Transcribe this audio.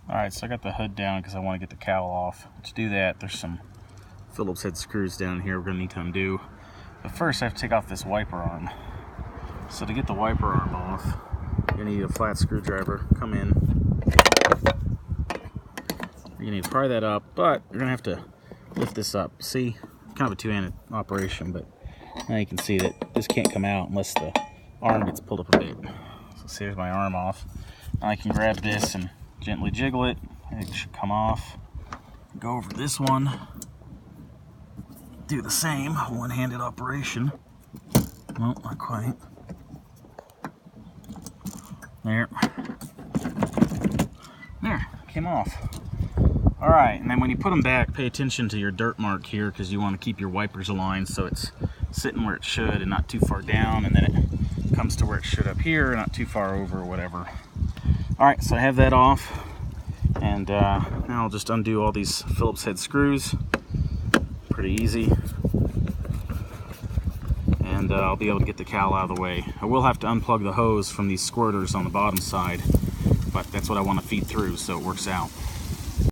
Alright, so I got the hood down because I want to get the cowl off. To do that, there's some Phillips head screws down here we're going to need to undo. But first I have to take off this wiper arm. So to get the wiper arm off, you're going to need a flat screwdriver. Come in. You're going to need to pry that up, but you're going to have to lift this up. See, kind of a two-handed operation, but now you can see that this can't come out unless the arm gets pulled up a bit. So see, there's my arm off. Now I can grab this and gently jiggle it. It should come off. Go over this one. Do the same one-handed operation. No, not quite. There. There, came off. Alright, and then when you put them back, pay attention to your dirt mark here because you want to keep your wipers aligned so it's sitting where it should and not too far down, and then it comes to where it should up here, not too far over or whatever. Alright, so I have that off, and now I'll just undo all these Phillips head screws. Pretty easy. And I'll be able to get the cowl out of the way. I will have to unplug the hose from these squirters on the bottom side, but that's what I want to feed through so it works out.